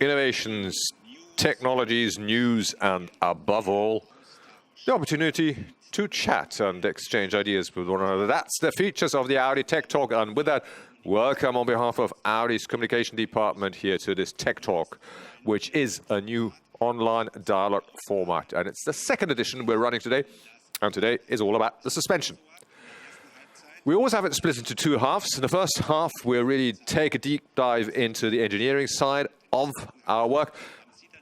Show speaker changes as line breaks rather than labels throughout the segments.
innovations, technologies, news, and above all, the opportunity to chat and exchange ideas with one another. That's the features of the Audi Tech Talk. And with that, welcome on behalf of Audi's communication department here to this Tech Talk, which is a new online dialogue format. And it's the second edition we're running today. And today is all about the suspension. We always have it split into two halves. In the first half, we'll really take a deep dive into the engineering side of our work,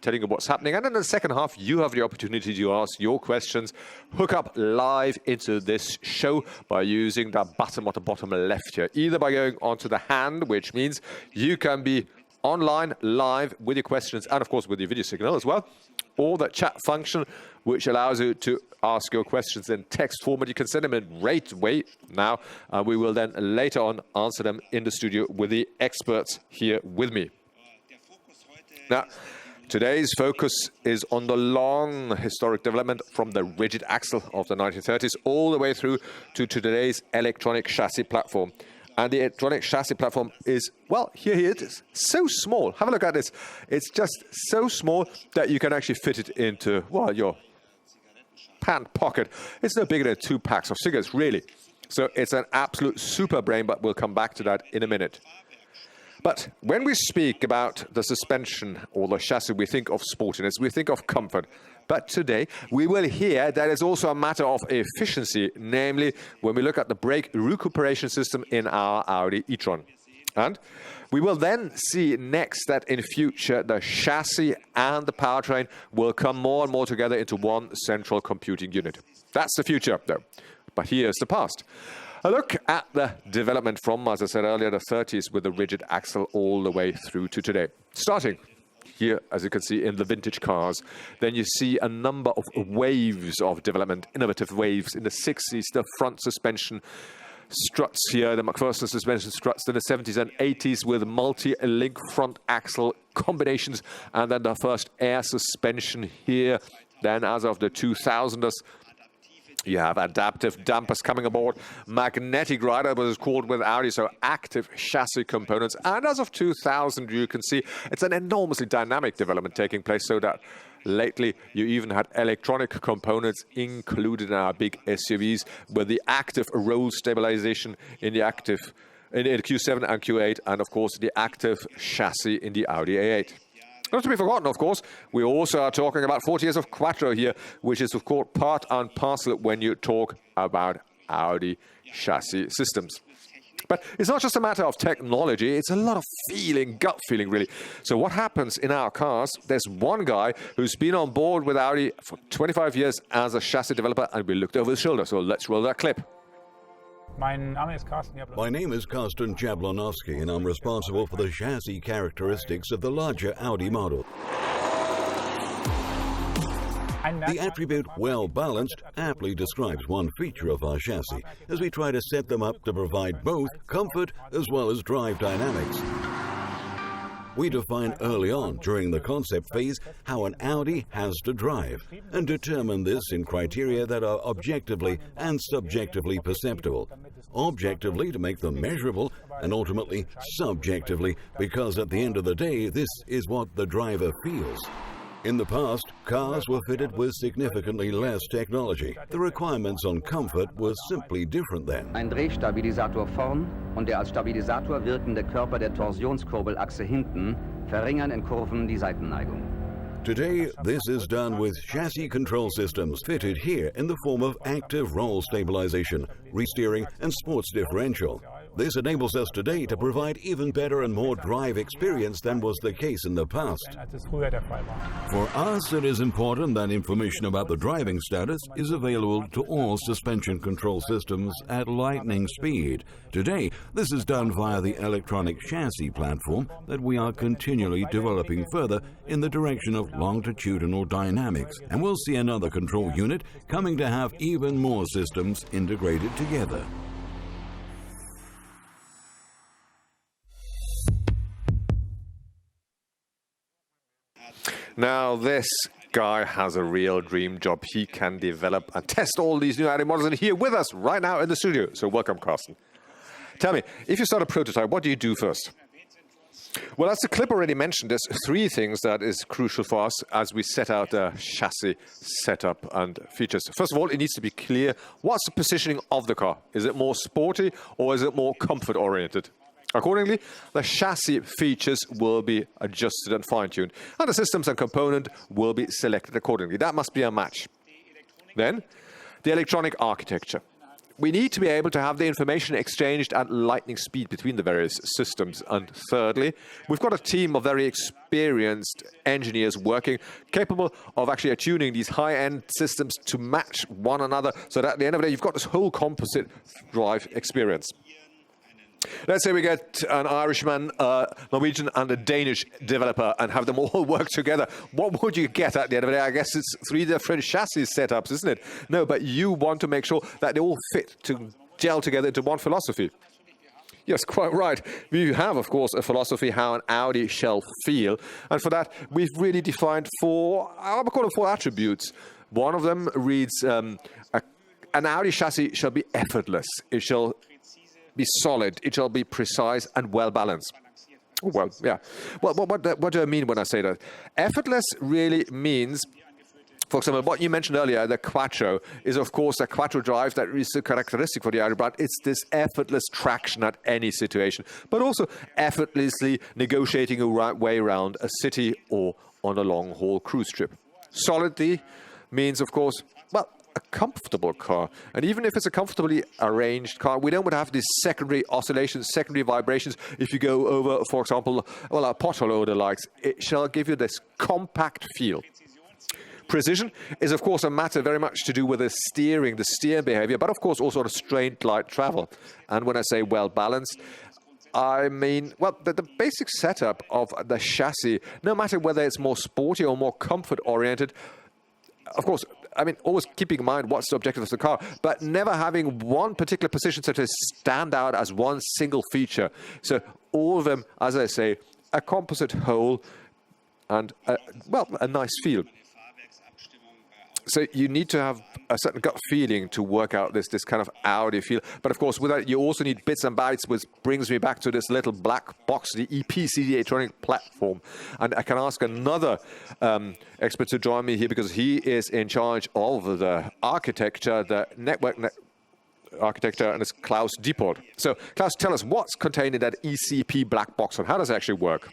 telling you what's happening. And then in the second half, you have the opportunity to ask your questions. Hook up live into this show by using the button at the bottom left here, either by going onto the hand, which means you can be online, live, with your questions, and of course with your video signal as well, or the chat function, which allows you to ask your questions in text format. You can send them in right away now, and we will then later on answer them in the studio with the experts here with me. Now, today's focus is on the long historic development from the rigid axle of the 1930s all the way through to today's electronic chassis platform. And the electronic chassis platform is, well, here it is, so small. Have a look at this. It's just so small that you can actually fit it into, well, your pant pocket. It's no bigger than 2 packs of cigarettes, really. So it's an absolute super brain, but we'll come back to that in a minute. But when we speak about the suspension or the chassis, we think of sportiness, we think of comfort. But today, we will hear that it's also a matter of efficiency, namely when we look at the brake recuperation system in our Audi e-tron. And we will then see next that in future, the chassis and the powertrain will come more and more together into one central computing unit. That's the future, though. But here's the past. A look at the development from, as I said earlier, the 30s with the rigid axle all the way through to today. Starting here, as you can see, in the vintage cars, then you see a number of waves of development, innovative waves. In the 60s, the front suspension struts here, the McPherson suspension struts in the 70s and 80s with multi-link front axle combinations, and then the first air suspension here. Then as of the 2000s, you have adaptive dampers coming aboard, magnetic rider, what is called with Audi, so active chassis components. And as of 2000, you can see it's an enormously dynamic development taking place, so that lately you even had electronic components included in our big SUVs with the active roll stabilization in the Q7 and Q8, and of course the active chassis in the Audi A8. Not to be forgotten, of course, we also are talking about 40 years of Quattro here, which is, of course, part and parcel when you talk about Audi chassis systems. But it's not just a matter of technology, it's a lot of feeling, gut feeling, really. So what happens in our cars, there's one guy who's been on board with Audi for 25 years as a chassis developer, and we looked over his shoulder, so let's roll that clip.
My name is Carsten Jablonowski, and I'm responsible for the chassis characteristics of the larger Audi model. The attribute well-balanced aptly describes one feature of our chassis, as we try to set them up to provide both comfort as well as drive dynamics. We define early on during the concept phase how an Audi has to drive, and determine this in criteria that are objectively and subjectively perceptible. Objectively to make them measurable, and ultimately subjectively because at the end of the day this is what the driver feels. In the past, cars were fitted with significantly less technology. The requirements on comfort were simply different then.
Ein Drehstabilisator vorn und der als Stabilisator wirkende Körper der Torsionskurbelachse hinten verringern in Kurven die Seitenneigung.
Today, this is done with chassis control systems fitted here in the form of active roll stabilization, re-steering and sports differential. This enables us today to provide even better and more drive experience than was the case in the past. For us, it is important that information about the driving status is available to all suspension control systems at lightning speed. Today, this is done via the electronic chassis platform that we are continually developing further in the direction of longitudinal dynamics, and we'll see another control unit coming to have even more systems integrated together.
Now, this guy has a real dream job. He can develop and test all these new Audi models, and here with us right now in the studio. So welcome, Carsten. Tell me, if you start a prototype, what do you do first? Well, as the clip already mentioned, there's three things that is crucial for us as we set out the chassis setup and features. First of all, it needs to be clear what's the positioning of the car. Is it more sporty or is it more comfort-oriented? Accordingly, the chassis features will be adjusted and fine-tuned, and the systems and component will be selected accordingly. That must be a match. Then, the electronic architecture. We need to be able to have the information exchanged at lightning speed between the various systems. And thirdly, we've got a team of very experienced engineers working, capable of actually attuning these high-end systems to match one another, so that at the end of the day, you've got this whole composite drive experience. Let's say we get an Irishman, Norwegian, and a Danish developer and have them all work together. What would you get at the end of the day? I guess it's three different chassis setups, isn't it? No, but you want to make sure that they all fit to gel together into one philosophy. Yes, quite right. We have, of course, a philosophy how an Audi shall feel. And for that, we've really defined I would call them four attributes. One of them reads, an Audi chassis shall be effortless. It shall be solid, it shall be precise and well balanced. Well, yeah. Well, what do I mean when I say that? Effortless really means, for example, what you mentioned earlier, the Quattro is, of course, a Quattro drive that is so characteristic for the Audi brand. It's this effortless traction at any situation, but also effortlessly negotiating a right way around a city or on a long-haul cruise trip. Solidly means, of course, well, a comfortable car. And even if it's a comfortably arranged car, we don't want to have these secondary oscillations, secondary vibrations. If you go over, for example, well, a pothole or the likes, it shall give you this compact feel. Precision is, of course, a matter very much to do with the steering behavior, but of course also on a straight light travel. And when I say well balanced, I mean, well, the basic setup of the chassis, no matter whether it's more sporty or more comfort oriented, of course, I mean, always keeping in mind what's the objective of the car, but never having one particular position so to stand out as one single feature. So all of them, as I say, a composite whole and, a nice feel. So you need to have a certain gut feeling to work out this kind of Audi feel. But of course, with that, you also need bits and bytes, which brings me back to this little black box, the EPC, the electronic platform. And I can ask another expert to join me here because he is in charge of the architecture, the network architecture, and it's Klaus Diepold. So Klaus, tell us what's contained in that ECP black box and how does it actually work?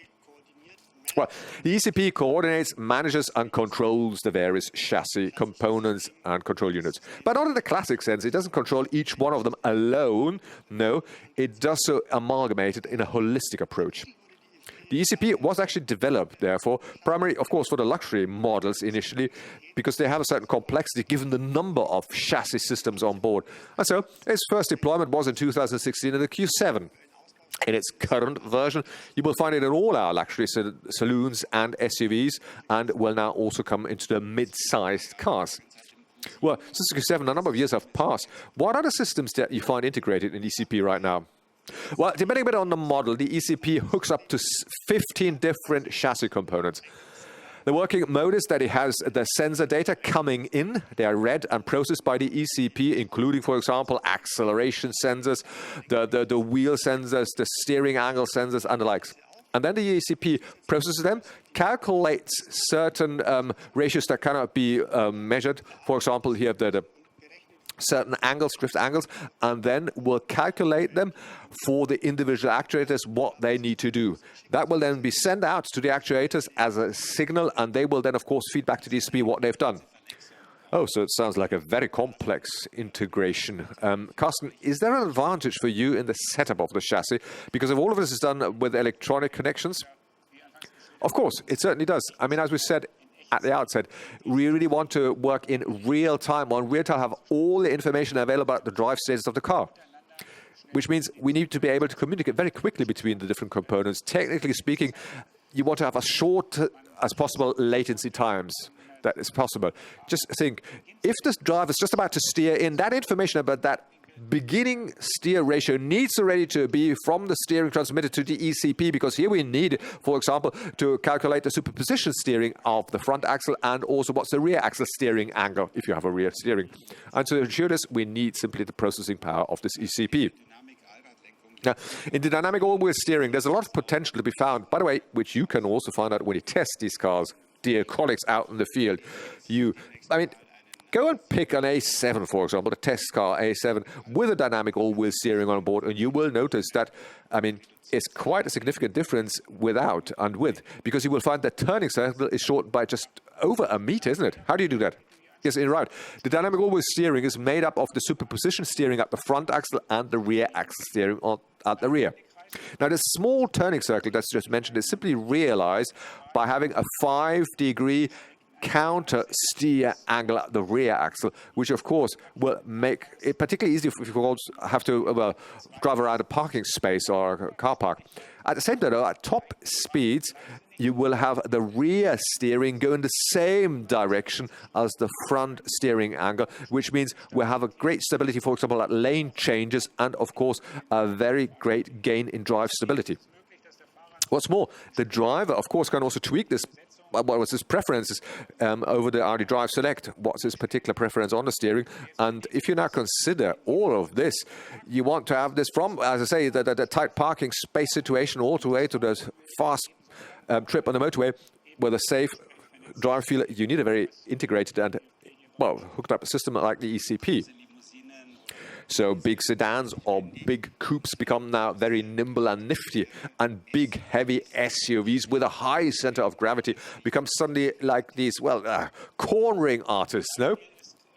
Well, the ECP coordinates, manages, and controls the various chassis components and control units. But not in the classic sense. It doesn't control each one of them alone. No, it does so amalgamated in a holistic approach. The ECP was actually developed, therefore, primarily, of course, for the luxury models initially, because they have a certain complexity given the number of chassis systems on board. And so, its first deployment was in 2016 in the Q7. In its current version, you will find it in all our luxury saloons and SUVs, and will now also come into the mid-sized cars. Well, since the Q7, a number of years have passed. What are the systems that you find integrated in ECP right now? Well, depending a bit on the model, the ECP hooks up to 15 different chassis components. The working mode is that it has the sensor data coming in. They are read and processed by the ECP, including, for example, acceleration sensors, the wheel sensors, the steering angle sensors, and the likes. And then the ECP processes them, calculates certain ratios that cannot be measured. For example, here the certain angles, drift angles, and then will calculate them for the individual actuators what they need to do. That will then be sent out to the actuators as a signal, and they will then, of course, feed back to the ECP what they've done. Oh, so it sounds like a very complex integration. Carsten, is there an advantage for you in the setup of the chassis? Because if all of this is done with electronic connections, of course, it certainly does. I mean, as we said at the outset, we really want to work in real time, have all the information available about the drive status of the car. Which means we need to be able to communicate very quickly between the different components. Technically speaking, you want to have as short as possible latency times. That is possible. Just think, if this driver is just about to steer in, that information about that beginning steer ratio needs already to be from the steering transmitted to the ECP, because here we need, for example, to calculate the superposition steering of the front axle and also what's the rear axle steering angle if you have a rear steering. And to ensure this, we need simply the processing power of this ECP. Now, in the dynamic all-wheel steering, there's a lot of potential to be found, by the way, which you can also find out when you test these cars, dear colleagues out in the field. Go and pick an A7, for example, a test car A7 with a dynamic all-wheel steering on board, and you will notice that, it's quite a significant difference without and with, because you will find that turning circle is short by just over a meter, isn't it? How do you do that? Yes, you're right. The dynamic all-wheel steering is made up of the superposition steering at the front axle and the rear axle steering at the rear. Now, this small turning circle that's just mentioned is simply realized by having a 5-degree counter steer angle at the rear axle, which of course will make it particularly easy if you have to drive around a parking space or a car park. At the same time, though, at top speeds, you will have the rear steering go in the same direction as the front steering angle, which means we'll have a great stability, for example, at lane changes, and of course, a very great gain in drive stability. What's more, the driver, of course, can also tweak this. What was his preferences over the Audi Drive Select? What's his particular preference on the steering? And if you now consider all of this, you want to have this from, as I say, the tight parking space situation all the way to the fast trip on the motorway with a safe drive feel. You need a very integrated and, hooked up system like the ECP. So big sedans or big coupes become now very nimble and nifty, and big heavy SUVs with a high center of gravity become suddenly like these, cornering artists, no?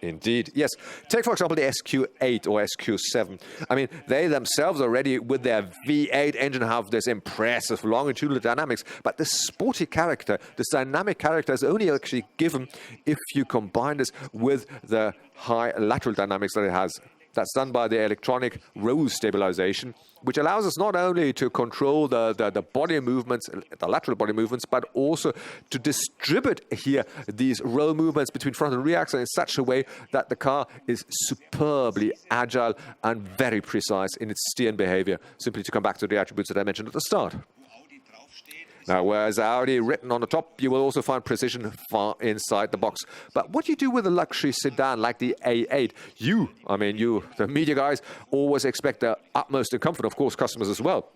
Indeed, yes. Take, for example, the SQ8 or SQ7. They themselves already, with their V8 engine, have this impressive longitudinal dynamics, but this sporty character, this dynamic character is only actually given if you combine this with the high lateral dynamics that it has. That's done by the electronic roll stabilization, which allows us not only to control the body movements, the lateral body movements, but also to distribute here these roll movements between front and rear axle in such a way that the car is superbly agile and very precise in its steer and behavior, simply to come back to the attributes that I mentioned at the start. Now, whereas Audi written on the top, you will also find precision far inside the box. But what do you do with a luxury sedan like the A8? You, the media guys, always expect the utmost in comfort, of course, customers as well.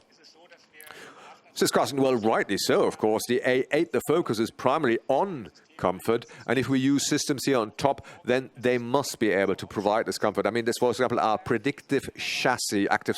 Says Carsten, well, rightly so, of course. The A8, the focus is primarily on comfort, and if we use systems here on top, then they must be able to provide this comfort. This, for example, our predictive chassis, active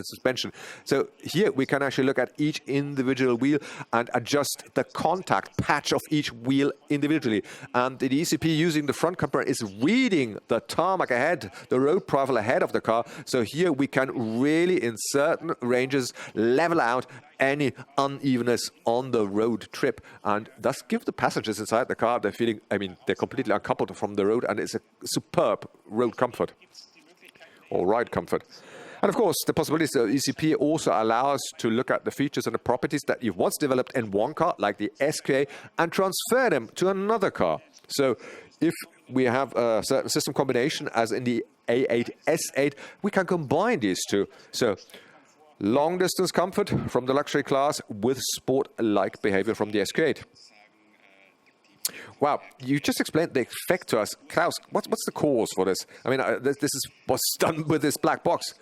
suspension. So here we can actually look at each individual wheel and adjust the contact patch of each wheel individually. And the ECP, using the front camera, is reading the tarmac ahead, the road profile ahead of the car. So here we can really, in certain ranges, level out any unevenness on the road trip, and thus give the passengers inside the car the feeling, they're completely uncoupled from the road, and it's a superb road comfort or ride comfort. And of course, the possibilities of ECP also allow us to look at the features and the properties that you've once developed in one car, like the SQA, and transfer them to another car. So if we have a certain system combination, as in the A8, S8, we can combine these two. So long-distance comfort from the luxury class with sport-like behavior from the SQ8. Wow, you just explained the effect to us. Klaus, what's the cause for this? This is what's done with this black box.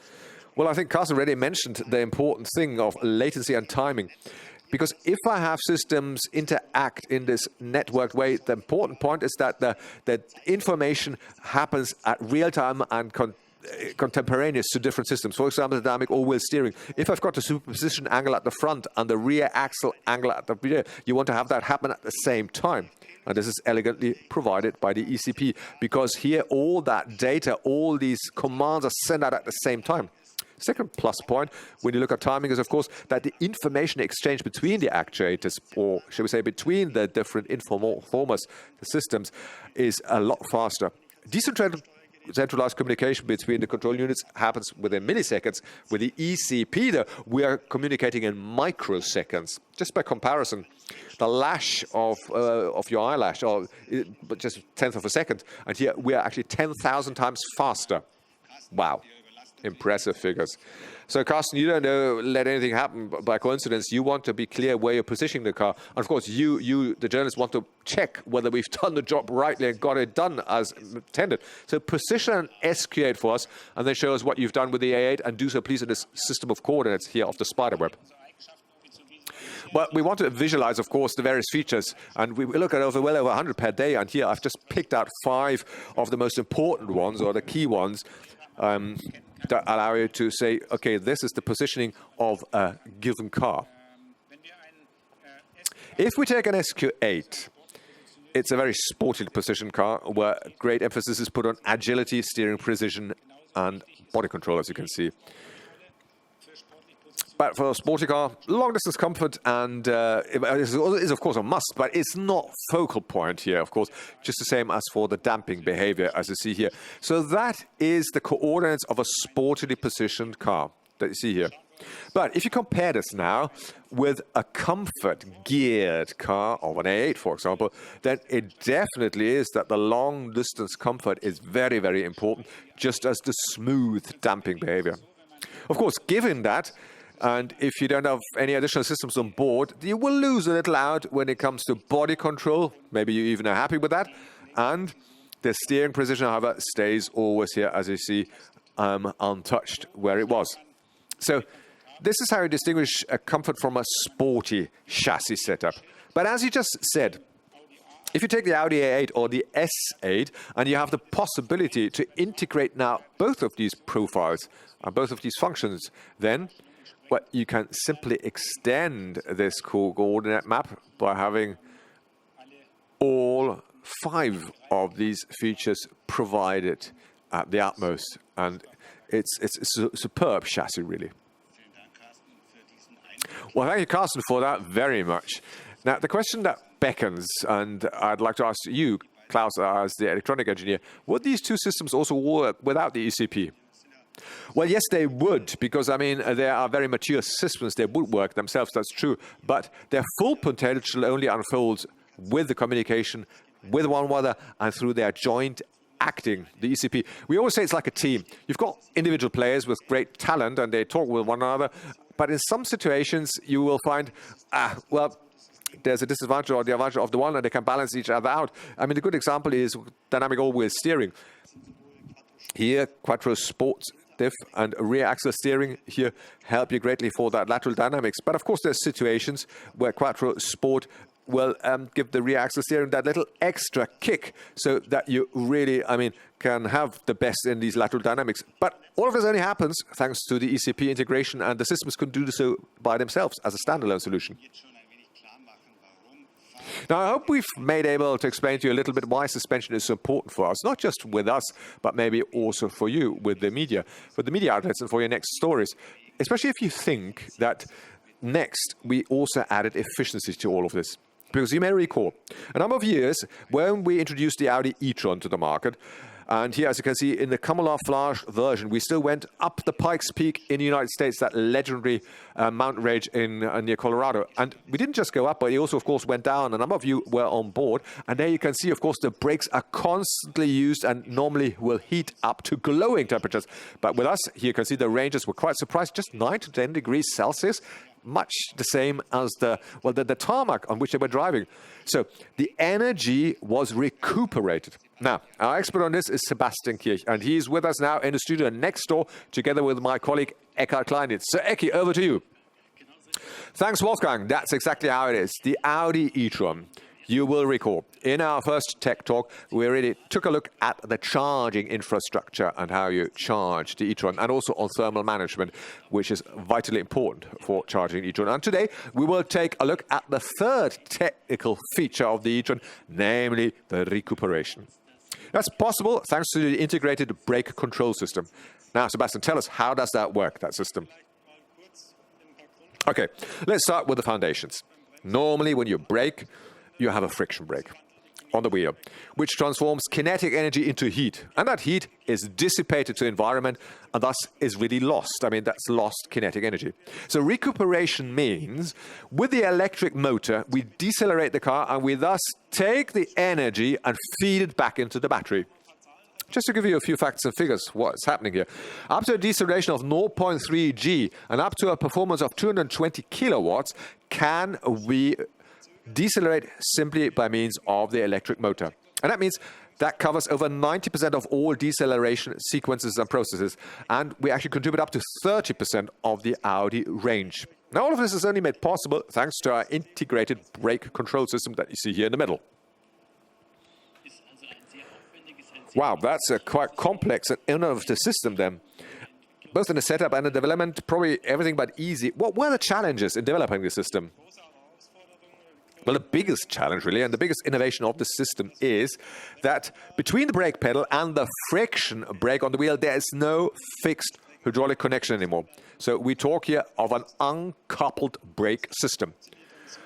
Well, I think Carsten already mentioned the important thing of latency and timing. Because if I have systems interact in this networked way, the important point is that the information happens at real time and contemporaneous to different systems. For example, the dynamic all-wheel steering. If I've got a superposition angle at the front and the rear axle angle at the rear, you want to have that happen at the same time. And this is elegantly provided by the ECP, because here all that data, all these commands are sent out at the same time. Second plus point, when you look at timing, is of course that the information exchange between the actuators, or shall we say between the different informers, the systems, is a lot faster. Decentralized communication between the control units happens within milliseconds. With the ECP, though, we are communicating in microseconds. Just by comparison, the lash of your eyelash, but just a tenth of a second, and here we are actually 10,000 times faster. Wow. Impressive figures. So, Carsten, you don't let anything happen by coincidence. You want to be clear where you're positioning the car. And of course, you, the journalist, want to check whether we've done the job rightly and got it done as intended. So position an SQ8 for us, and then show us what you've done with the A8, and do so, please, in this system of coordinates here of the spiderweb. But we want to visualize, of course, the various features, and we look at well over 100 per day, and here I've just picked out 5 of the most important ones, or the key ones, that allow you to say, okay, this is the positioning of a given car. If we take an SQ8, it's a very sporty positioned car where great emphasis is put on agility, steering precision, and body control, as you can see. But for a sporty car, long-distance comfort and is of course a must, but it's not focal point here, of course, just the same as for the damping behavior, as you see here. So that is the coordinates of a sportily positioned car that you see here. But if you compare this now with a comfort geared car of an A8, for example, then it definitely is that the long-distance comfort is very, very important, just as the smooth damping behavior. Of course, given that, and if you don't have any additional systems on board, you will lose a little out when it comes to body control. Maybe you even are happy with that. And the steering precision, however, stays always here, as you see, untouched where it was. So this is how you distinguish a comfort from a sporty chassis setup. But as you just said, if you take the Audi A8 or the S8, and you have the possibility to integrate now both of these profiles and both of these functions, then but you can simply extend this coordinate map by having all 5 of these features provided at the utmost. And it's a superb chassis, really. Well, thank you, Carsten, for that very much. Now, the question that beckons, and I'd like to ask you, Klaus, as the electronic engineer, would these two systems also work without the ECP? Well, yes, they would, because, I mean, they are very mature systems. They would work themselves, that's true. But their full potential only unfolds with the communication with one another and through their joint acting, the ECP. We always say it's like a team. You've got individual players with great talent, and they talk with one another. But in some situations, you will find, well, there's a disadvantage or the advantage of the one, and they can balance each other out. I mean, the good example is dynamic all-wheel steering. Here, Quattro Sports diff and rear axle steering here help you greatly for that lateral dynamics. But of course, there's situations where Quattro Sport will give the rear axle steering that little extra kick so that you really, I mean, can have the best in these lateral dynamics. But all of this only happens thanks to the ECP integration, and the systems can do so by themselves as a standalone solution. Now, I hope we've made able to explain to you a little bit why suspension is so important for us, not just with us, but maybe also for you, with the media outlets and for your next stories, especially if you think that next we also added efficiency to all of this. Because you may recall, a number of years when we introduced the Audi e-tron to the market, and here, as you can see, in the camouflage version, we still went up the Pikes Peak in the United States, that legendary mountain range in near Colorado. And we didn't just go up, but it also, of course, went down. A number of you were on board. And there you can see, of course, the brakes are constantly used and normally will heat up to glowing temperatures. But with us, here you can see the ranges were quite surprised, just 9 to 10 degrees Celsius. Much the same as the tarmac on which they were driving. So the energy was recuperated. Now, our expert on this is Sebastian Kirch, and he's with us now in the studio next door, together with my colleague Eckhard Kleinitz. So, Ecki, over to you. Thanks, Wolfgang. That's exactly how it is. The Audi e-tron. You will recall, in our first Tech Talk, we really took a look at the charging infrastructure and how you charge the e-tron, and also on thermal management, which is vitally important for charging the e-tron. And today, we will take a look at the third technical feature of the e-tron, namely the recuperation. That's possible thanks to the integrated brake control system. Now, Sebastian, tell us, how does that work, that system? Okay, let's start with the foundations. Normally, when you brake, you have a friction brake on the wheel, which transforms kinetic energy into heat. And that heat is dissipated to the environment and thus is really lost. I mean, that's lost kinetic energy. So recuperation means with the electric motor, we decelerate the car and we thus take the energy and feed it back into the battery. Just to give you a few facts and figures, what's happening here. Up to a deceleration of 0.3 G and up to a performance of 220 kilowatts can we decelerate simply by means of the electric motor. And that means that covers over 90% of all deceleration sequences and processes. And we actually contribute up to 30% of the Audi range. Now, all of this is only made possible thanks to our integrated brake control system that you see here in the middle. Wow, that's a quite complex and innovative system then. Both in the setup and the development, probably everything but easy. What were the challenges in developing the system? Well, the biggest challenge, really, and the biggest innovation of the system is that between the brake pedal and the friction brake on the wheel, there is no fixed hydraulic connection anymore. So we talk here of an uncoupled brake system.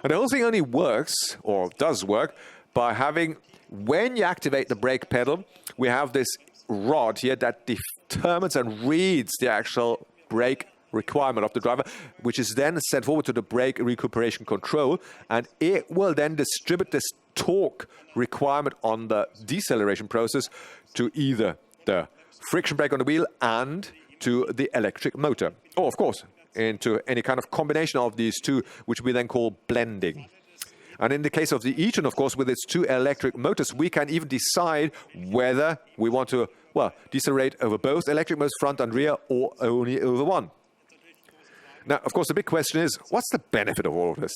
And the whole thing only works, or does work, by having, when you activate the brake pedal, we have this rod here that determines and reads the actual brake requirement of the driver, which is then sent forward to the brake recuperation control, and it will then distribute this torque requirement on the deceleration process to either the friction brake on the wheel and to the electric motor, or of course into any kind of combination of these two, which we then call blending. And in the case of the e-tron, of course, with its two electric motors, we can even decide whether we want to, well, decelerate over both electric motors, front and rear, or only over one. Now, of course, the big question is, what's the benefit of all of this?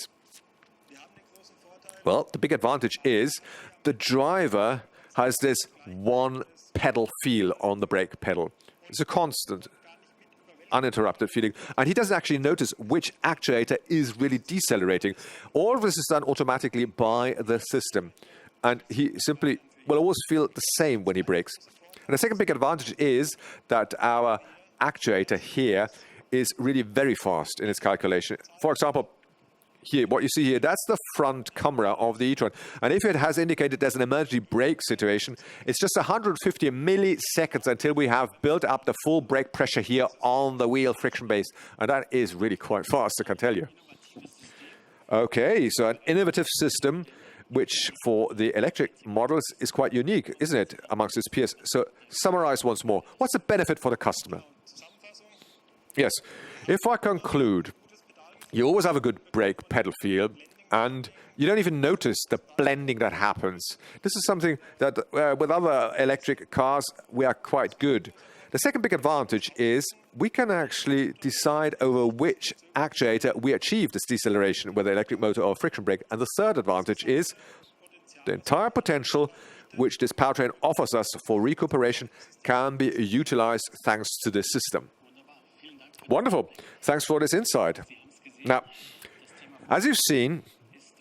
Well, the big advantage is the driver has this one pedal feel on the brake pedal. It's a constant, uninterrupted feeling. And he doesn't actually notice which actuator is really decelerating. All of this is done automatically by the system. And he simply will always feel the same when he brakes. And the second big advantage is that our actuator here is really very fast in its calculation. For example, here, what you see here, that's the front camera of the e-tron. And if it has indicated there's an emergency brake situation, it's just 150 milliseconds until we have built up the full brake pressure here on the wheel friction base. And that is really quite fast, I can tell you. Okay, so an innovative system, which for the electric models is quite unique, isn't it, amongst its peers? So summarize once more. What's the benefit for the customer? Yes, if I conclude, you always have a good brake pedal feel, and you don't even notice the blending that happens. This is something that with other electric cars, we are quite good. The second big advantage is we can actually decide over which actuator we achieve this deceleration, whether electric motor or friction brake. And the third advantage is the entire potential which this powertrain offers us for recuperation can be utilized thanks to this system. Wonderful. Thanks for this insight. Now, as you've seen,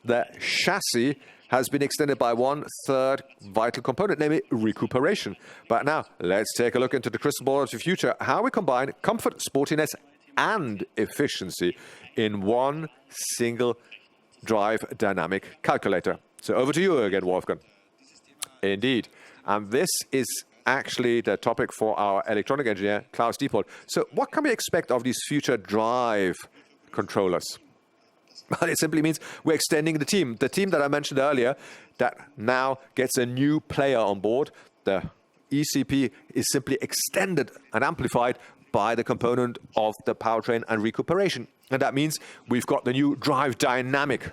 the chassis has been extended by one third vital component, namely recuperation. But now, let's take a look into the crystal ball of the future, how we combine comfort, sportiness, and efficiency in one single drive dynamic calculator. So over to you again, Wolfgang. Indeed. And this is actually the topic for our electronic engineer, Klaus Diepold. So what can we expect of these future drive controllers? Well, it simply means we're extending the team. The team that I mentioned earlier that now gets a new player on board. The ECP is simply extended and amplified by the component of the powertrain and recuperation. And that means we've got the new drive dynamic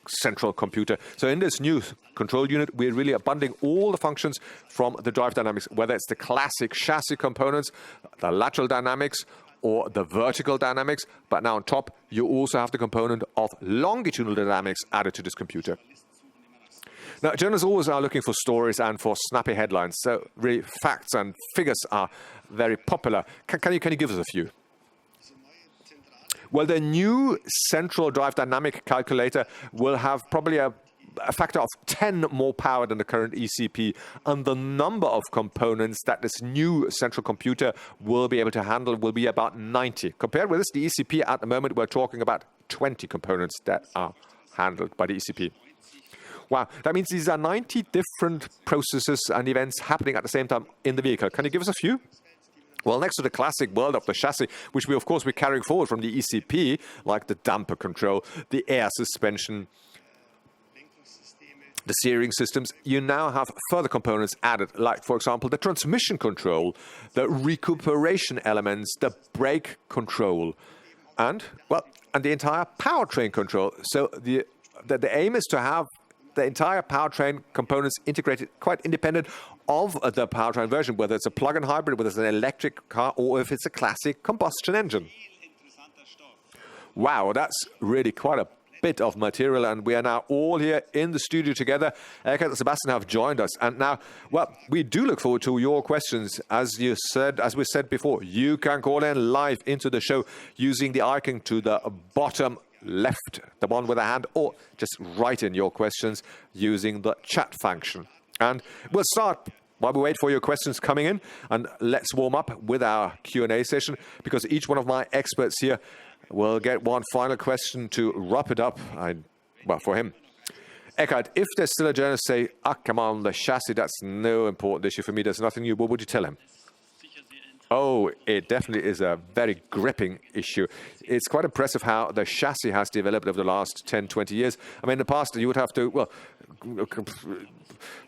central computer. So in this new control unit, we're really bundling all the functions from the drive dynamics, whether it's the classic chassis components, the lateral dynamics, or the vertical dynamics. But now on top, you also have the component of longitudinal dynamics added to this computer. Now, journalists always are looking for stories and for snappy headlines. So really, facts and figures are very popular. Can you give us a few? Well, the new central drive dynamic calculator will have probably a factor of 10 more power than the current ECP, and the number of components that this new central computer will be able to handle will be about 90. Compared with this, the ECP at the moment, we're talking about 20 components that are handled by the ECP. Wow, that means these are 90 different processes and events happening at the same time in the vehicle. Can you give us a few? Well, next to the classic world of the chassis, which we, of course, we're carrying forward from the ECP, like the damper control, the air suspension, the steering systems, you now have further components added, like, for example, the transmission control, the recuperation elements, the brake control, and the entire powertrain control. So the aim is to have the entire powertrain components integrated, quite independent of the powertrain version, whether it's a plug-in hybrid, whether it's an electric car, or if it's a classic combustion engine. Wow, that's really quite a bit of material, and we are now all here in the studio together. Eckhard and Sebastian have joined us, and now, we do look forward to your questions. As we said before, you can call in live into the show using the icon to the bottom left, the one with a hand, or just write in your questions using the chat function. And we'll start while we wait for your questions coming in, and let's warm up with our Q&A session, because each one of my experts here will get one final question to wrap it up. For him. Eckhard, if there's still a journalist say, come on, the chassis, that's no important issue for me, there's nothing new, what would you tell him? Oh, it definitely is a very gripping issue. It's quite impressive how the chassis has developed over the last 10, 20 years. I mean, in the past, you would have to,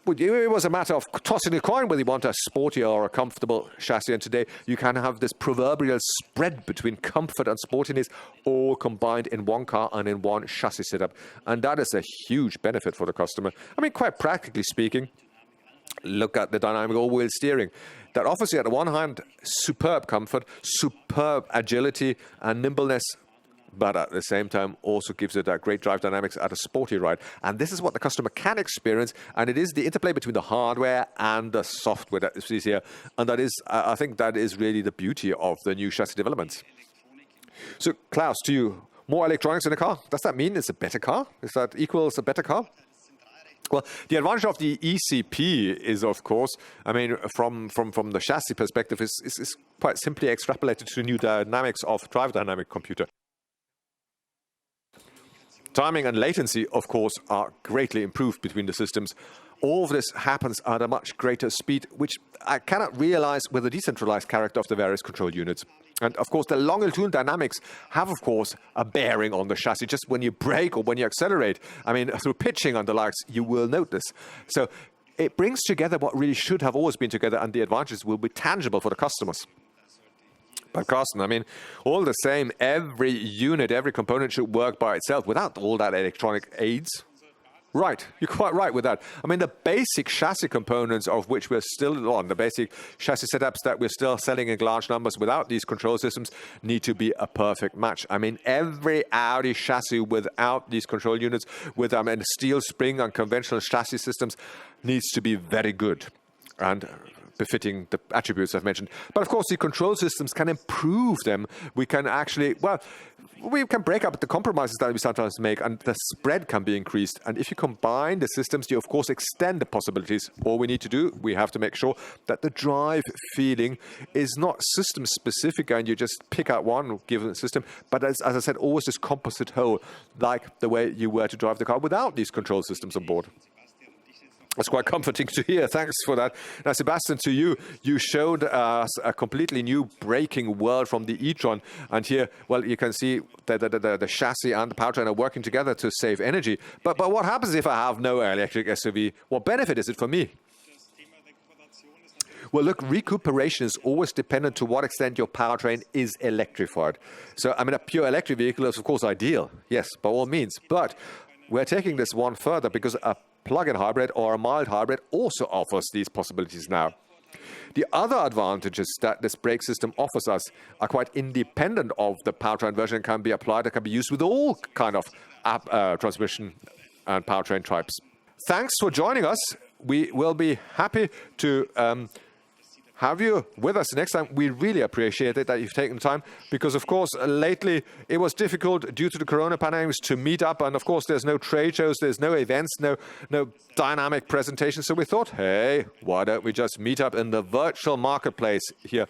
it was a matter of tossing a coin whether you want a sporty or a comfortable chassis. And today, you can have this proverbial spread between comfort and sportiness, all combined in one car and in one chassis setup. And that is a huge benefit for the customer. I mean, quite practically speaking, look at the dynamic all-wheel steering. That offers you, at the one hand, superb comfort, superb agility and nimbleness, but at the same time also gives it that great drive dynamics at a sporty ride. And this is what the customer can experience, and it is the interplay between the hardware and the software that is here. And that is, I think that is really the beauty of the new chassis developments. So, Klaus, to you, more electronics in a car, does that mean it's a better car? Is that equals a better car? Well, the advantage of the ECP is, of course, I mean, from the chassis perspective, is quite simply extrapolated to the new dynamics of drive dynamic computer. Timing and latency, of course, are greatly improved between the systems. All of this happens at a much greater speed, which I cannot realize with the decentralized character of the various control units. And, of course, the longitudinal dynamics have, of course, a bearing on the chassis. Just when you brake or when you accelerate, I mean, through pitching and the likes, you will note this. So it brings together what really should have always been together, and the advantages will be tangible for the customers. But Carsten, I mean, all the same, every unit, every component should work by itself without all that electronic aids. Right, you're quite right with that. I mean, the basic chassis components of which we're still on, the basic chassis setups that we're still selling in large numbers without these control systems need to be a perfect match. I mean, every Audi chassis without these control units, with steel spring and conventional chassis systems, needs to be very good and befitting the attributes I've mentioned. But of course, the control systems can improve them. We can actually, we can break up the compromises that we sometimes make, and the spread can be increased. And if you combine the systems, you of course extend the possibilities. All we need to do, we have to make sure that the drive feeling is not system specific and you just pick out one given system, but as I said, always this composite whole, like the way you were to drive the car without these control systems on board. That's quite comforting to hear. Thanks for that. Now, Sebastian, to you, you showed us a completely new braking world from the e-tron. And here, you can see that the chassis and the powertrain are working together to save energy. But what happens if I have no electric SUV? What benefit is it for me? Well, look, recuperation is always dependent to what extent your powertrain is electrified. So, I mean, a pure electric vehicle is, of course, ideal. Yes, by all means. But we're taking this one further because a plug-in hybrid or a mild hybrid also offers these possibilities now. The other advantages that this brake system offers us are quite independent of the powertrain version and can be applied, and can be used with all kind of transmission and powertrain types. Thanks for joining us. We will be happy to have you with us next time. We really appreciate it that you've taken the time, because of course lately it was difficult due to the corona pandemic to meet up, and of course there's no trade shows, there's no events, no dynamic presentations. So we thought, hey, why don't we just meet up in the virtual marketplace here?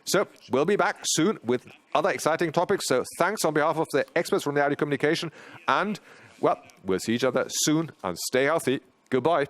So we'll be back soon with other exciting topics. So thanks on behalf of the experts from the Audi Communication, and we'll see each other soon, and stay healthy. Goodbye.